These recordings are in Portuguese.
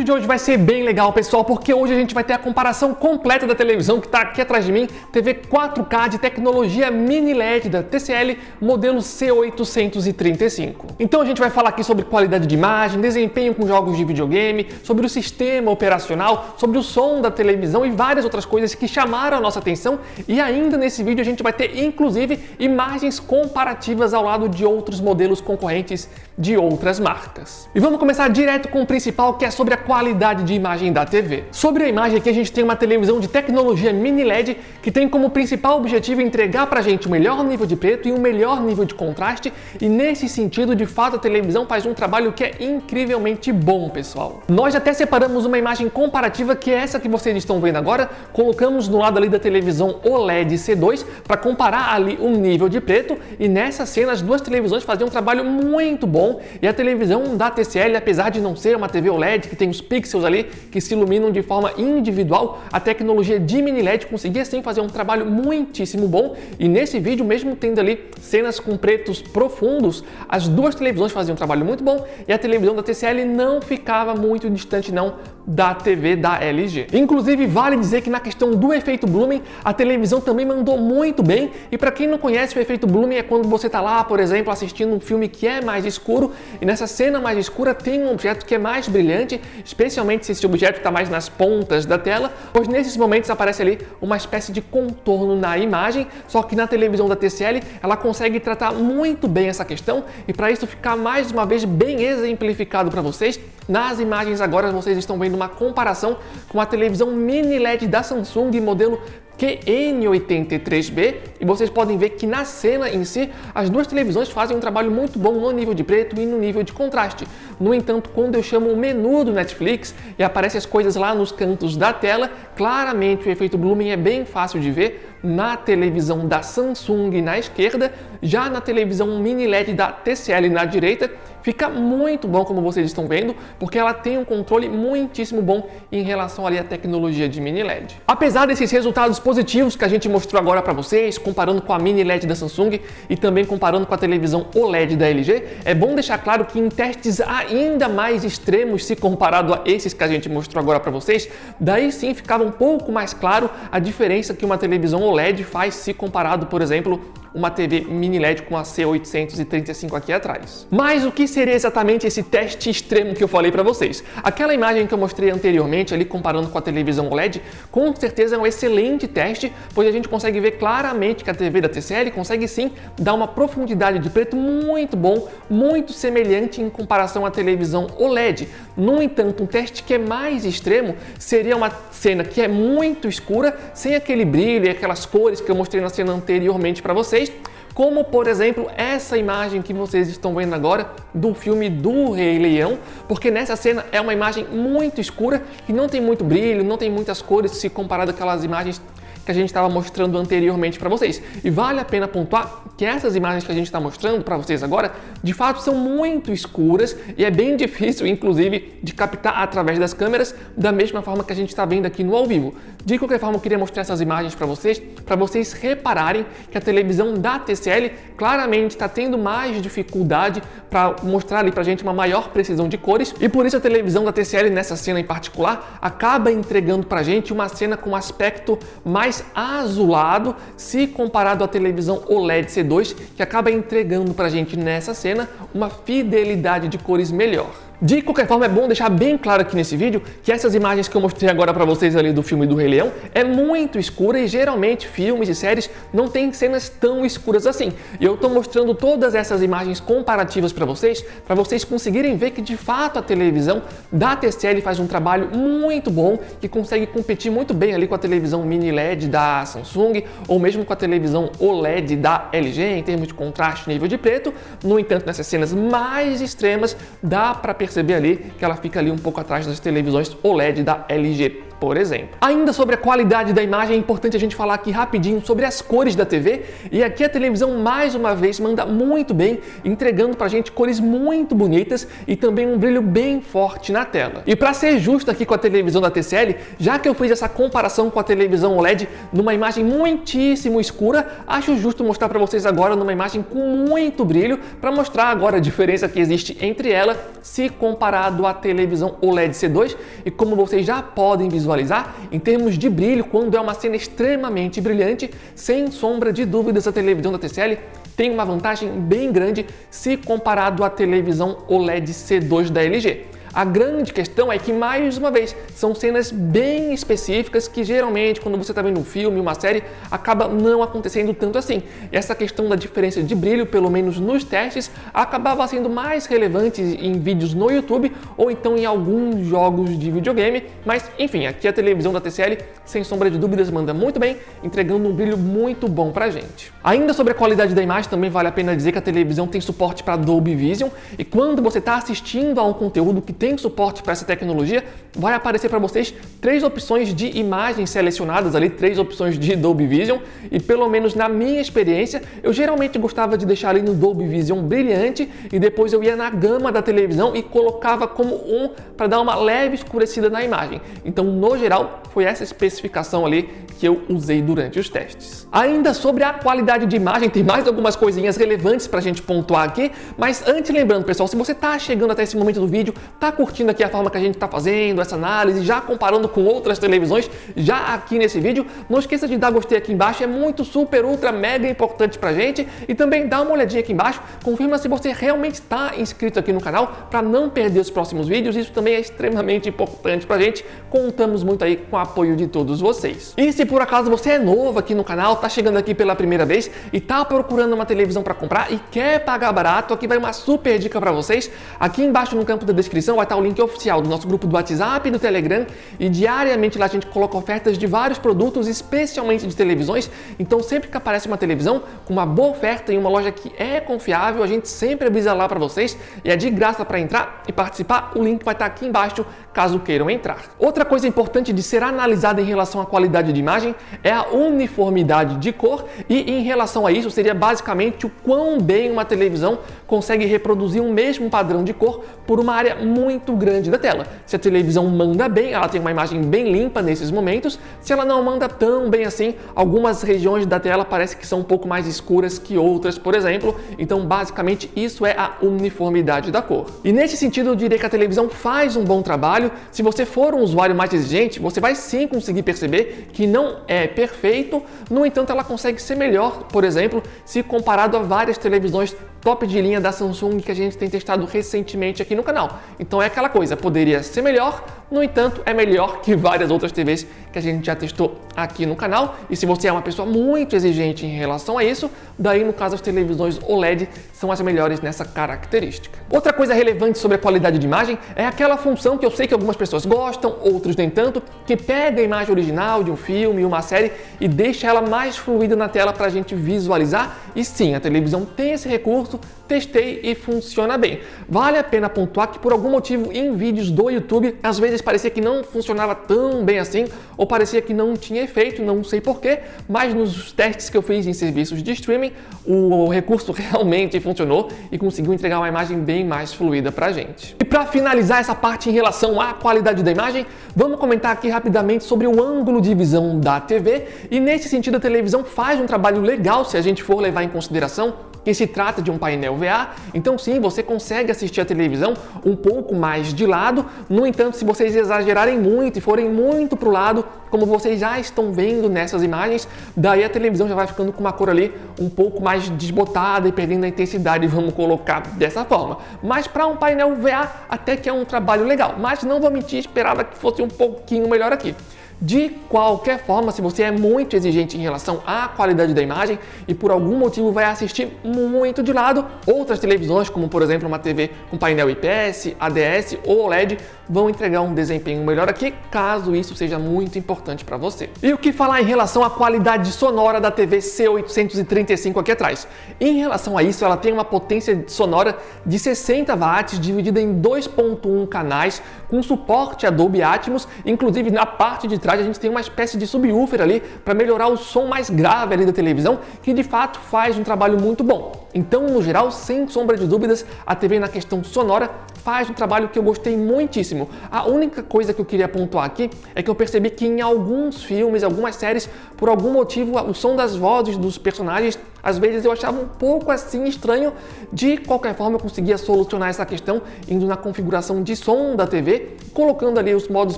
vídeo de hoje vai ser bem legal, pessoal, porque hoje a gente vai ter a comparação completa da televisão que está aqui atrás de mim, TV 4K de tecnologia mini LED da TCL, modelo C835. Então a gente vai falar aqui sobre qualidade de imagem, desempenho com jogos de videogame, sobre o sistema operacional, sobre o som da televisão e várias outras coisas que chamaram a nossa atenção. E ainda nesse vídeo a gente vai ter, inclusive, imagens comparativas ao lado de outros modelos concorrentes de outras marcas. E vamos começar direto com o principal, que é sobre a qualidade de imagem da TV. Sobre a imagem aqui, a gente tem uma televisão de tecnologia mini LED que tem como principal objetivo entregar pra gente o melhor nível de preto e o melhor nível de contraste, e nesse sentido, de fato, a televisão faz um trabalho que é incrivelmente bom, pessoal. Nós até separamos uma imagem comparativa, que é essa que vocês estão vendo agora, colocamos no lado ali da televisão OLED C2 para comparar ali o nível de preto, e nessa cena as duas televisões faziam um trabalho muito bom. E a televisão da TCL, apesar de não ser uma TV OLED que tem os pixels ali que se iluminam de forma individual, a tecnologia de mini LED conseguia sim fazer um trabalho muitíssimo bom. E nesse vídeo, mesmo tendo ali cenas com pretos profundos, as duas televisões faziam um trabalho muito bom e a televisão da TCL não ficava muito distante não da TV da LG. Inclusive, vale dizer que na questão do efeito blooming, a televisão também mandou muito bem. E para quem não conhece, o efeito blooming é quando você está lá, por exemplo, assistindo um filme que é mais escuro, e nessa cena mais escura tem um objeto que é mais brilhante, especialmente se esse objeto está mais nas pontas da tela, pois nesses momentos aparece ali uma espécie de contorno na imagem. Só que na televisão da TCL ela consegue tratar muito bem essa questão, e para isso ficar mais uma vez bem exemplificado para vocês, nas imagens agora vocês estão vendo uma comparação com a televisão mini LED da Samsung modelo QN83B, e vocês podem ver que na cena em si as duas televisões fazem um trabalho muito bom no nível de preto e no nível de contraste. No entanto, quando eu chamo o menu do Netflix e aparecem as coisas lá nos cantos da tela, claramente o efeito blooming é bem fácil de ver na televisão da Samsung na esquerda. Já na televisão mini LED da TCL na direita, fica muito bom, como vocês estão vendo, porque ela tem um controle muitíssimo bom em relação ali à tecnologia de mini LED. Apesar desses resultados positivos que a gente mostrou agora para vocês, comparando com a mini LED da Samsung e também comparando com a televisão OLED da LG, é bom deixar claro que em testes ainda mais extremos, se comparado a esses que a gente mostrou agora para vocês, daí sim ficava um pouco mais claro a diferença que uma televisão OLED faz se comparado, por exemplo, uma TV mini LED com a C835 aqui atrás. Mas o que seria exatamente esse teste extremo que eu falei para vocês? Aquela imagem que eu mostrei anteriormente ali comparando com a televisão OLED, com certeza é um excelente teste, pois a gente consegue ver claramente que a TV da TCL consegue sim dar uma profundidade de preto muito bom, muito semelhante em comparação à televisão OLED. No entanto, um teste que é mais extremo seria uma cena que é muito escura, sem aquele brilho e aquelas cores que eu mostrei na cena anteriormente para vocês, como por exemplo essa imagem que vocês estão vendo agora do filme do Rei Leão, porque nessa cena é uma imagem muito escura que não tem muito brilho, não tem muitas cores se comparado àquelas imagens que a gente estava mostrando anteriormente para vocês. E vale a pena pontuar que essas imagens que a gente está mostrando para vocês agora, de fato, são muito escuras e é bem difícil, inclusive, de captar através das câmeras, da mesma forma que a gente está vendo aqui no ao vivo. De qualquer forma, eu queria mostrar essas imagens para vocês repararem que a televisão da TCL claramente está tendo mais dificuldade para mostrar ali para a gente uma maior precisão de cores, e por isso a televisão da TCL, nessa cena em particular, acaba entregando para a gente uma cena com um aspecto mais azulado se comparado à televisão OLED C2, que acaba entregando pra gente nessa cena uma fidelidade de cores melhor. De qualquer forma, é bom deixar bem claro aqui nesse vídeo que essas imagens que eu mostrei agora para vocês ali do filme do Rei Leão é muito escura, e geralmente filmes e séries não têm cenas tão escuras assim. E eu estou mostrando todas essas imagens comparativas para vocês conseguirem ver que de fato a televisão da TCL faz um trabalho muito bom, que consegue competir muito bem ali com a televisão mini LED da Samsung ou mesmo com a televisão OLED da LG em termos de contraste e nível de preto. No entanto, nessas cenas mais extremas dá para perceber ali que ela fica ali um pouco atrás das televisões OLED da LG. por exemplo. Ainda sobre a qualidade da imagem, é importante a gente falar aqui rapidinho sobre as cores da TV, e aqui a televisão mais uma vez manda muito bem, entregando pra gente cores muito bonitas e também um brilho bem forte na tela. E para ser justo aqui com a televisão da TCL, já que eu fiz essa comparação com a televisão OLED numa imagem muitíssimo escura, acho justo mostrar para vocês agora numa imagem com muito brilho, para mostrar agora a diferença que existe entre ela se comparado à televisão OLED C2. E como vocês já podem visualizar, em termos de brilho, quando é uma cena extremamente brilhante, sem sombra de dúvidas a televisão da TCL tem uma vantagem bem grande se comparado à televisão OLED C2 da LG. A grande questão é que, mais uma vez, são cenas bem específicas que geralmente, quando você está vendo um filme, uma série, acaba não acontecendo tanto assim. E essa questão da diferença de brilho, pelo menos nos testes, acabava sendo mais relevante em vídeos no YouTube ou então em alguns jogos de videogame. Mas, enfim, aqui a televisão da TCL, sem sombra de dúvidas, manda muito bem, entregando um brilho muito bom pra gente. Ainda sobre a qualidade da imagem, também vale a pena dizer que a televisão tem suporte para Dolby Vision, e quando você está assistindo a um conteúdo que tem suporte para essa tecnologia, vai aparecer para vocês 3 opções de imagens selecionadas ali, 3 opções de Dolby Vision, e pelo menos na minha experiência, eu geralmente gostava de deixar ali no Dolby Vision brilhante e depois eu ia na gama da televisão e colocava como 1 para dar uma leve escurecida na imagem. Então, no geral, foi essa especificação ali que eu usei durante os testes. Ainda sobre a qualidade de imagem, tem mais algumas coisinhas relevantes para a gente pontuar aqui, mas antes lembrando, pessoal, se você está chegando até esse momento do vídeo, está curtindo aqui a forma que a gente está fazendo essa análise, já comparando com outras televisões, já aqui nesse vídeo, não esqueça de dar gostei aqui embaixo, é muito super, ultra, mega importante pra gente, e também dá uma olhadinha aqui embaixo, confirma se você realmente está inscrito aqui no canal para não perder os próximos vídeos, isso também é extremamente importante pra gente, contamos muito aí com o apoio de todos vocês. E se por acaso você é novo aqui no canal, tá chegando aqui pela primeira vez e tá procurando uma televisão para comprar e quer pagar barato, aqui vai uma super dica para vocês. Aqui embaixo no campo da descrição vai estar o link oficial do nosso grupo do WhatsApp e do Telegram, e diariamente lá a gente coloca ofertas de vários produtos, especialmente de televisões. Então sempre que aparece uma televisão com uma boa oferta em uma loja que é confiável, a gente sempre avisa lá para vocês, e é de graça para entrar e participar. O link vai estar aqui embaixo caso queiram entrar. Outra coisa importante de ser analisada em relação à qualidade de imagem é a uniformidade de cor, e em relação a isso seria basicamente o quão bem uma televisão consegue reproduzir um mesmo padrão de cor por uma área muito grande da tela. Se a televisão manda bem, ela tem uma imagem bem limpa nesses momentos. Se ela não manda tão bem assim, algumas regiões da tela parece que são um pouco mais escuras que outras, por exemplo. Então, basicamente, isso é a uniformidade da cor. E nesse sentido, eu diria que a televisão faz um bom trabalho. Se você for um usuário mais exigente, você vai sim conseguir perceber que não é perfeito. No entanto, ela consegue ser melhor, por exemplo, se comparado a várias televisões top de linha da Samsung que a gente tem testado recentemente aqui no canal. Então é aquela coisa, poderia ser melhor, no entanto é melhor que várias outras TVs que a gente já testou aqui no canal. E se você é uma pessoa muito exigente em relação a isso, daí no caso as televisões OLED são as melhores nessa característica. Outra coisa relevante sobre a qualidade de imagem é aquela função que eu sei que algumas pessoas gostam, outros nem tanto, que pega a imagem original de um filme, uma série e deixa ela mais fluida na tela para a gente visualizar. E sim, a televisão tem esse recurso, testei e funciona bem. Vale a pena pontuar que por algum motivo em vídeos do YouTube, às vezes parecia que não funcionava tão bem assim, ou parecia que não tinha efeito, não sei porquê, mas nos testes que eu fiz em serviços de streaming, o recurso realmente funcionou e conseguiu entregar uma imagem bem mais fluida pra gente. E para finalizar essa parte em relação à qualidade da imagem, vamos comentar aqui rapidamente sobre o ângulo de visão da TV, e nesse sentido a televisão faz um trabalho legal se a gente for levar em consideração que se trata de um painel VA. Então sim, você consegue assistir a televisão um pouco mais de lado. No entanto, se vocês exagerarem muito e forem muito para o lado, como vocês já estão vendo nessas imagens, daí a televisão já vai ficando com uma cor ali um pouco mais desbotada e perdendo a intensidade, vamos colocar dessa forma. Mas para um painel VA até que é um trabalho legal, mas não vou mentir, esperava que fosse um pouquinho melhor aqui. De qualquer forma, se você é muito exigente em relação à qualidade da imagem e por algum motivo vai assistir muito de lado, outras televisões, como por exemplo uma TV com painel IPS, ADS ou OLED, vão entregar um desempenho melhor aqui, caso isso seja muito importante para você. E o que falar em relação à qualidade sonora da TV C835 aqui atrás? Em relação a isso, ela tem uma potência sonora de 60 watts dividida em 2.1 canais com suporte a Dolby Atmos. Inclusive na parte de trás a gente tem uma espécie de subwoofer ali para melhorar o som mais grave ali da televisão, que de fato faz um trabalho muito bom. Então, no geral, sem sombra de dúvidas, a TV na questão sonora faz um trabalho que eu gostei muitíssimo. A única coisa que eu queria pontuar aqui é que eu percebi que em alguns filmes, algumas séries, por algum motivo, o som das vozes dos personagens, às vezes eu achava um pouco assim estranho. De qualquer forma, eu conseguia solucionar essa questão indo na configuração de som da TV, colocando ali os modos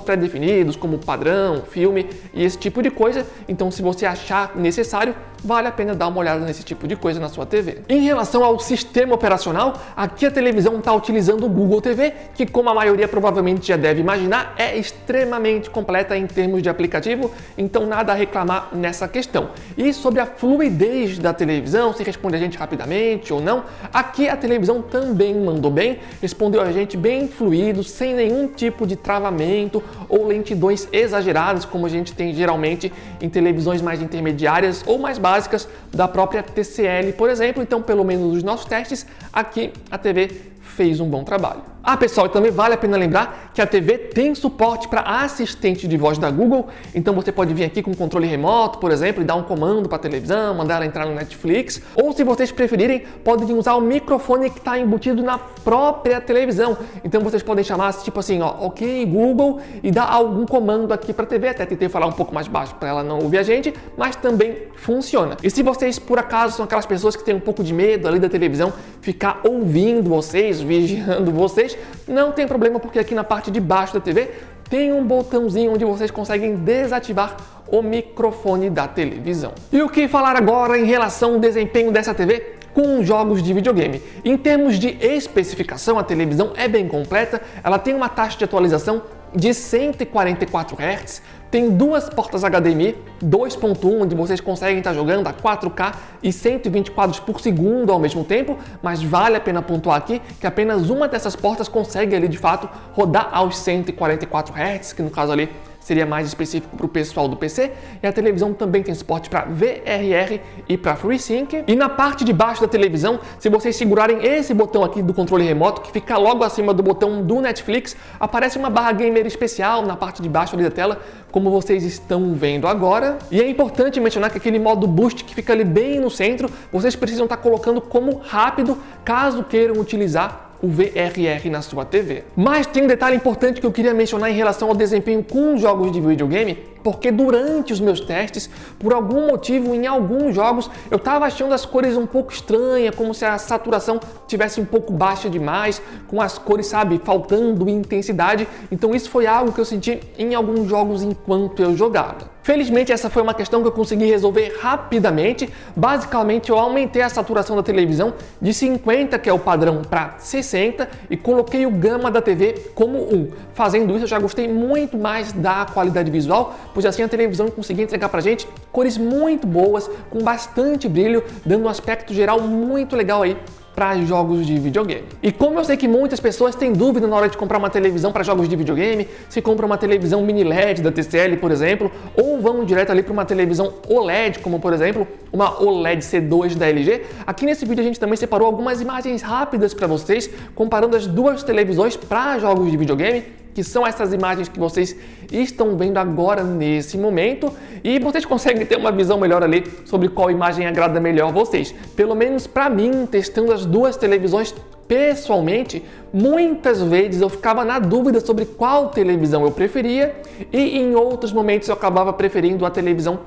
pré-definidos, como padrão, filme e esse tipo de coisa. Então, se você achar necessário, vale a pena dar uma olhada nesse tipo de coisa na sua TV. Em relação ao sistema operacional, aqui a televisão está utilizando o Google TV, que, como a maioria provavelmente já deve imaginar, é extremamente completa em termos de aplicativo, então nada a reclamar nessa questão. E sobre a fluidez da televisão, se responde a gente rapidamente ou não, aqui a televisão também mandou bem, respondeu a gente bem fluido, sem nenhum tipo de travamento ou lentidões exageradas, como a gente tem geralmente em televisões mais intermediárias ou mais básicas da própria TCL, por exemplo. Então, pelo menos nos nossos testes, aqui a TV fez um bom trabalho. Pessoal, e também vale a pena lembrar que a TV tem suporte para assistente de voz da Google, então você pode vir aqui com controle remoto, por exemplo, e dar um comando para a televisão, mandar ela entrar no Netflix, ou se vocês preferirem, podem usar o microfone que está embutido na própria televisão. Então vocês podem chamar tipo assim, ó, ok Google, e dar algum comando aqui para a TV. Até tentei falar um pouco mais baixo para ela não ouvir a gente, mas também funciona. E se vocês por acaso são aquelas pessoas que têm um pouco de medo ali da televisão ficar ouvindo vocês, vigiando vocês, não tem problema, porque aqui na parte de baixo da TV tem um botãozinho onde vocês conseguem desativar o microfone da televisão. E o que falar agora em relação ao desempenho dessa TV com jogos de videogame? Em termos de especificação, a televisão é bem completa, ela tem uma taxa de atualização de 144 Hz, tem duas portas HDMI 2.1, onde vocês conseguem estar jogando a 4K e 120 quadros por segundo ao mesmo tempo, mas vale a pena pontuar aqui que apenas uma dessas portas consegue ali de fato rodar aos 144 Hz, que no caso ali seria mais específico para o pessoal do PC, e a televisão também tem suporte para VRR e para FreeSync. E na parte de baixo da televisão, se vocês segurarem esse botão aqui do controle remoto, que fica logo acima do botão do Netflix, aparece uma barra gamer especial na parte de baixo ali da tela, como vocês estão vendo agora. E é importante mencionar que aquele modo boost que fica ali bem no centro, vocês precisam estar colocando como rápido, caso queiram utilizar o VRR na sua TV. Mas tem um detalhe importante que eu queria mencionar em relação ao desempenho com jogos de videogame, porque durante os meus testes, por algum motivo, em alguns jogos, eu estava achando as cores um pouco estranhas, como se a saturação tivesse um pouco baixa demais, com as cores, sabe, faltando intensidade. Então isso foi algo que eu senti em alguns jogos enquanto eu jogava. Felizmente essa foi uma questão que eu consegui resolver rapidamente. Basicamente eu aumentei a saturação da televisão de 50, que é o padrão, para 60 e coloquei o gama da TV como 1. Fazendo isso eu já gostei muito mais da qualidade visual, pois assim a televisão conseguia entregar pra gente cores muito boas, com bastante brilho, dando um aspecto geral muito legal aí para jogos de videogame. E como eu sei que muitas pessoas têm dúvida na hora de comprar uma televisão para jogos de videogame, se compra uma televisão mini LED da TCL, por exemplo, ou vão direto ali para uma televisão OLED, como por exemplo, uma OLED C2 da LG, aqui nesse vídeo a gente também separou algumas imagens rápidas para vocês, comparando as duas televisões para jogos de videogame, que são essas imagens que vocês estão vendo agora nesse momento, e vocês conseguem ter uma visão melhor ali sobre qual imagem agrada melhor vocês. Pelo menos para mim, testando as duas televisões pessoalmente, muitas vezes eu ficava na dúvida sobre qual televisão eu preferia, e em outros momentos eu acabava preferindo a televisão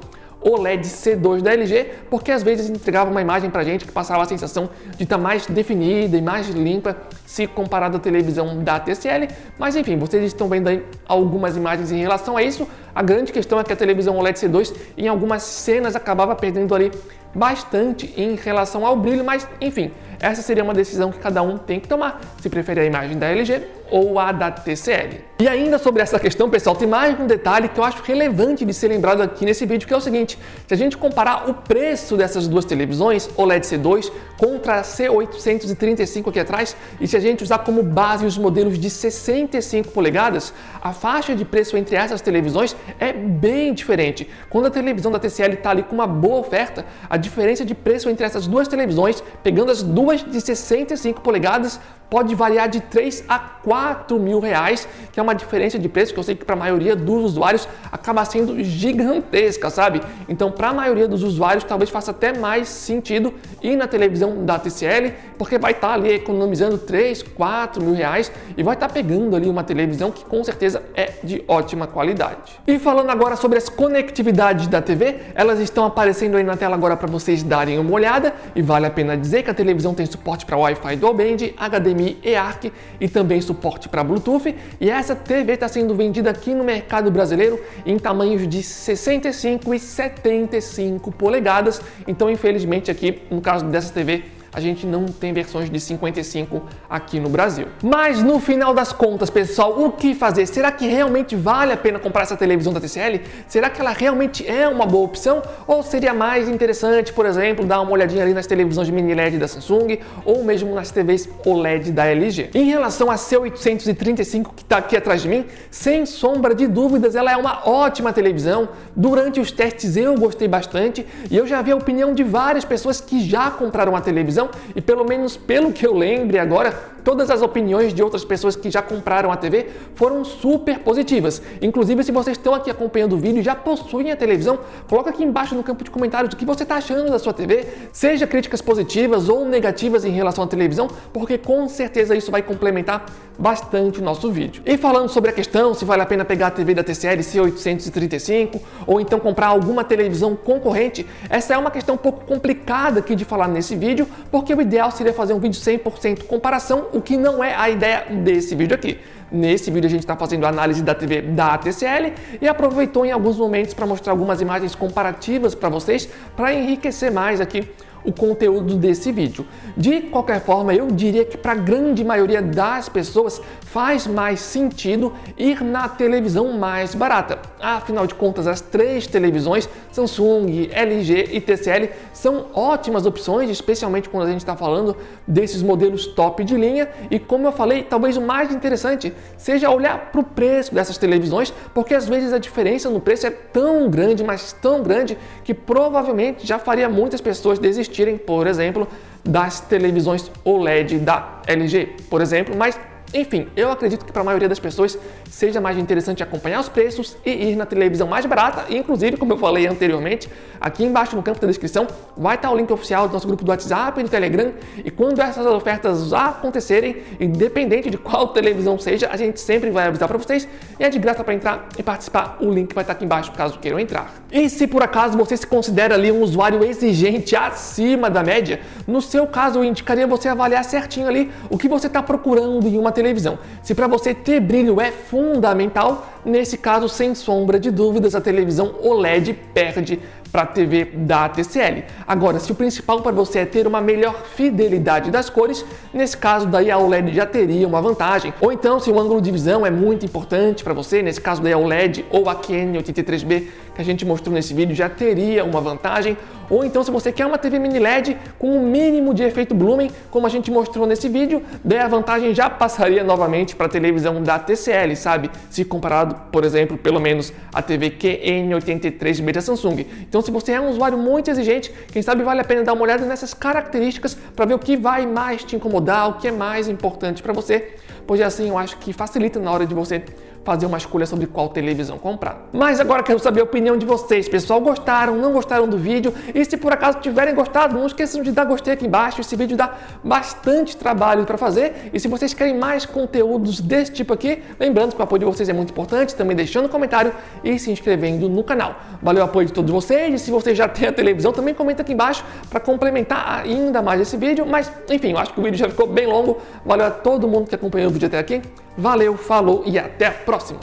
OLED C2 da LG, porque às vezes entregava uma imagem pra gente que passava a sensação de estar mais definida e mais limpa se comparado à televisão da TCL. Mas enfim, vocês estão vendo aí algumas imagens em relação a isso. A grande questão é que a televisão OLED C2 em algumas cenas acabava perdendo ali bastante em relação ao brilho, mas enfim, essa seria uma decisão que cada um tem que tomar, se prefere a imagem da LG ou a da TCL. E ainda sobre essa questão, pessoal, tem mais um detalhe que eu acho relevante de ser lembrado aqui nesse vídeo, que é o seguinte: se a gente comparar o preço dessas duas televisões, OLED C2 contra a C835 aqui atrás, e se a gente usar como base os modelos de 65 polegadas, a faixa de preço entre essas televisões é bem diferente. Quando a televisão da TCL está ali com uma boa oferta, a diferença de preço entre essas duas televisões, pegando as duas de 65 polegadas, pode variar de 3 a 4 mil reais, que é uma diferença de preço que eu sei que para a maioria dos usuários acaba sendo gigantesca, sabe? Então, para a maioria dos usuários, talvez faça até mais sentido ir na televisão da TCL, porque vai estar ali economizando 3, 4 mil reais e vai estar pegando ali uma televisão que com certeza é de ótima qualidade. E falando agora sobre as conectividades da TV, elas estão aparecendo aí na tela agora para vocês darem uma olhada, e vale a pena dizer que a televisão tem suporte para Wi-Fi Dual Band, HDMI e ARC e também suporte para Bluetooth, e essa TV está sendo vendida aqui no mercado brasileiro em tamanhos de 65 e 75 polegadas, então infelizmente aqui no caso dessa TV a gente não tem versões de 55 aqui no Brasil. Mas no final das contas, pessoal, o que fazer? Será que realmente vale a pena comprar essa televisão da TCL? Será que ela realmente é uma boa opção? Ou seria mais interessante, por exemplo, dar uma olhadinha ali nas televisões de mini LED da Samsung ou mesmo nas TVs OLED da LG? Em relação a C835 que está aqui atrás de mim, sem sombra de dúvidas, ela é uma ótima televisão. Durante os testes eu gostei bastante e eu já vi a opinião de várias pessoas que já compraram a televisão, e pelo menos pelo que eu lembre agora, todas as opiniões de outras pessoas que já compraram a TV foram super positivas. Inclusive, se vocês estão aqui acompanhando o vídeo e já possuem a televisão, coloca aqui embaixo no campo de comentários o que você está achando da sua TV, seja críticas positivas ou negativas em relação à televisão, porque com certeza isso vai complementar bastante o nosso vídeo. E falando sobre a questão se vale a pena pegar a TV da TCL C835 ou então comprar alguma televisão concorrente, essa é uma questão um pouco complicada aqui de falar nesse vídeo, porque o ideal seria fazer um vídeo 100% comparação, o que não é a ideia desse vídeo aqui. Nesse vídeo a gente está fazendo a análise da TV da TCL e aproveitou em alguns momentos para mostrar algumas imagens comparativas para vocês, para enriquecer mais aqui o conteúdo desse vídeo. De qualquer forma, eu diria que para a grande maioria das pessoas faz mais sentido ir na televisão mais barata. Afinal de contas, as três televisões, Samsung, LG e TCL, são ótimas opções, especialmente quando a gente está falando desses modelos top de linha. E como eu falei, talvez o mais interessante seja olhar para o preço dessas televisões, porque às vezes a diferença no preço é tão grande, mas tão grande, que provavelmente já faria muitas pessoas desistirem, por exemplo, das televisões OLED da LG, por exemplo, mas enfim, eu acredito que para a maioria das pessoas seja mais interessante acompanhar os preços e ir na televisão mais barata. E, inclusive, como eu falei anteriormente, aqui embaixo no campo da descrição vai estar o link oficial do nosso grupo do WhatsApp e do Telegram. E quando essas ofertas acontecerem, independente de qual televisão seja, a gente sempre vai avisar para vocês. E é de graça para entrar e participar. O link vai estar aqui embaixo caso queiram entrar. E se por acaso você se considera ali um usuário exigente acima da média, no seu caso eu indicaria você avaliar certinho ali o que você está procurando em uma televisão. Se para você ter brilho é fundamental, nesse caso, sem sombra de dúvidas, a televisão OLED perde para a TV da TCL. Agora, se o principal para você é ter uma melhor fidelidade das cores, nesse caso daí a OLED já teria uma vantagem. Ou então, se o ângulo de visão é muito importante para você, nesse caso daí a OLED ou a QN83B que a gente mostrou nesse vídeo já teria uma vantagem. Ou então, se você quer uma TV mini LED com um mínimo de efeito blooming, como a gente mostrou nesse vídeo, daí a vantagem já passaria novamente para a televisão da TCL, sabe? Se comparado, por exemplo, pelo menos a TV QN83B da Samsung. Então, se você é um usuário muito exigente, quem sabe vale a pena dar uma olhada nessas características para ver o que vai mais te incomodar, o que é mais importante para você, pois assim eu acho que facilita na hora de você fazer uma escolha sobre qual televisão comprar. Mas agora quero saber a opinião de vocês, pessoal. Gostaram, não gostaram do vídeo? E se por acaso tiverem gostado, não esqueçam de dar gostei aqui embaixo. Esse vídeo dá bastante trabalho para fazer. E se vocês querem mais conteúdos desse tipo aqui, lembrando que o apoio de vocês é muito importante, também deixando um comentário e se inscrevendo no canal. Valeu o apoio de todos vocês. E se você já tem a televisão, também comenta aqui embaixo para complementar ainda mais esse vídeo. Mas enfim, eu acho que o vídeo já ficou bem longo. Valeu a todo mundo que acompanhou o vídeo até aqui. Valeu, falou e até a próxima!